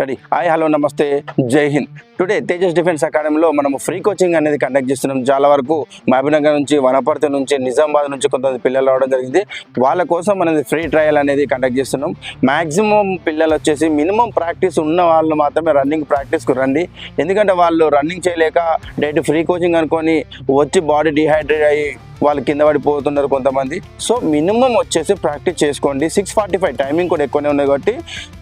Ready. Hi, hello, నమస్తే, జై Hind. Today Tejas defence అకాడమీలో మనము ఫ్రీ కోచింగ్ అనేది కండక్ట్ చేస్తున్నాం. చాలా వరకు మహబూబ్నగర్ నుంచి, వనపర్తి నుంచి, నిజామాబాద్ నుంచి కొంతమంది పిల్లలు రావడం జరిగింది. వాళ్ళ కోసం అనేది ఫ్రీ ట్రయల్ అనేది కండక్ట్ చేస్తున్నాం. మ్యాక్సిమం పిల్లలు వచ్చేసి మినిమం ప్రాక్టీస్ ఉన్న వాళ్ళు మాత్రమే రన్నింగ్ ప్రాక్టీస్కి రండి. ఎందుకంటే వాళ్ళు రన్నింగ్ చేయలేక డైరెక్ట్ ఫ్రీ కోచింగ్ అనుకొని వచ్చి బాడీ డిహైడ్రేట్ అయ్యి వాళ్ళు కింద పడిపోతున్నారు కొంతమంది. సో మినిమం వచ్చేసి ప్రాక్టీస్ చేసుకోండి. 6:45 టైమింగ్ కూడా ఎక్కువనే ఉంది కాబట్టి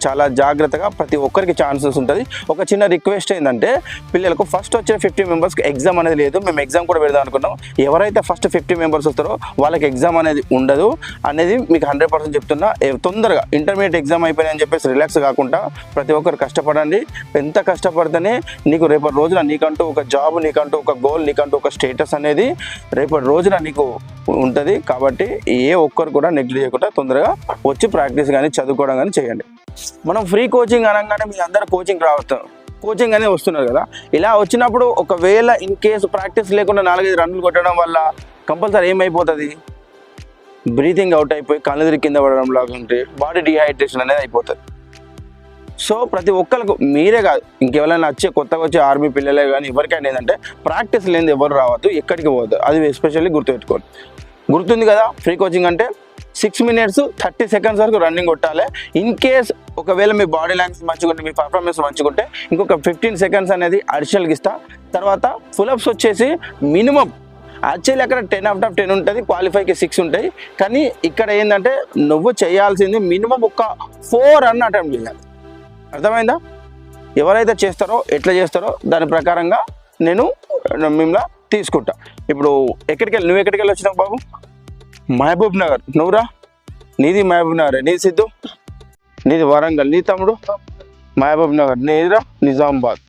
చాలా జాగ్రత్తగా ప్రతి ఒక్కరికి ఛాన్సెస్ ఉంటుంది. ఒక చిన్న రిక్వెస్ట్ ఏంటంటే పిల్లలకు ఫస్ట్ వచ్చే 50 మెంబర్స్కి ఎగ్జామ్ అనేది లేదు. మేము ఎగ్జామ్ కూడా పెడదాం అనుకున్నాం. ఎవరైతే ఫస్ట్ 50 మెంబర్స్ వస్తారో వాళ్ళకి ఎగ్జామ్ అనేది ఉండదు అనేది మీకు 100% చెప్తున్నా. తొందరగా ఇంటర్మీడియట్ ఎగ్జామ్ అయిపోయిందని చెప్పేసి రిలాక్స్ కాకుండా ప్రతి ఒక్కరు కష్టపడండి. ఎంత కష్టపడితేనే నీకు రేపటి రోజున నీకంటూ ఒక జాబ్, నీకంటూ ఒక గోల్, నీకంటూ ఒక స్టేటస్ అనేది రేపటి రోజున నీకు ఉంటుంది. కాబట్టి ఏ ఒక్కరు కూడా నెగ్లెక్ట్ చేయకుండా తొందరగా వచ్చి ప్రాక్టీస్ కానీ చదువుకోవడం కానీ చేయండి. మనం ఫ్రీ కోచింగ్ అనగానే మీ అందరూ కోచింగ్ అనేది వస్తున్నారు కదా. ఇలా వచ్చినప్పుడు ఒకవేళ ఇన్ కేసు ప్రాక్టీస్ లేకుండా 4-5 రన్నులు కొట్టడం వల్ల కంపల్సరీ ఏమైపోతుంది, బ్రీతింగ్ అవుట్ అయిపోయి కళ్ళు తిరిగి కింద పడడం లాగా ఉంటే బాడీ డిహైడ్రేషన్ అనేది అయిపోతుంది. సో ప్రతి ఒక్కరికి మీరే కాదు, ఇంకెవరైనా కొత్తగా వచ్చే ఆర్మీ పిల్లలే కానీ ఎవరికైనా ఏంటంటే ప్రాక్టీస్ లేనిది ఎవరు రావద్దు, ఎక్కడికి పోవద్దు. అది ఎస్పెషల్లీ గుర్తుపెట్టుకోండి. గుర్తుంది కదా, ఫ్రీ కోచింగ్ అంటే 6 minutes 30 seconds వరకు రన్నింగ్ కొట్టాలి. ఇన్ కేస్ ఒకవేళ మీ బాడీ లాంగ్వేజ్ మంచిగుంటే, మీ పర్ఫార్మెన్స్ మంచిగుంటే ఇంకొక 15 seconds అనేది అడిషనల్గా ఇస్తా. తర్వాత ఫుల్అప్స్ వచ్చేసి మినిమం యాక్చువల్లీ అక్కడ 10 out of 10 ఉంటుంది, క్వాలిఫైకి 6 ఉంటాయి. కానీ ఇక్కడ ఏంటంటే నువ్వు చేయాల్సింది మినిమం ఒక 4 రన్ అటెంప్ట్ చేయాలి. అర్థమైందా? ఎవరైతే చేస్తారో, ఎట్లా చేస్తారో దాని ప్రకారంగా నేను మిమ్మల్ని తీసుకుంటా. ఇప్పుడు నువ్వు ఎక్కడికి వెళ్ళి వచ్చినావు బాబు? మహబూబ్ నగర్. నువ్వురా? నీది మహబూబ్ నగర్. నీది సిద్ధు? నీది వరంగల్. నీ తమ్ముడు? మహబూబ్ నగర్. నీదిరా? నిజామాబాద్.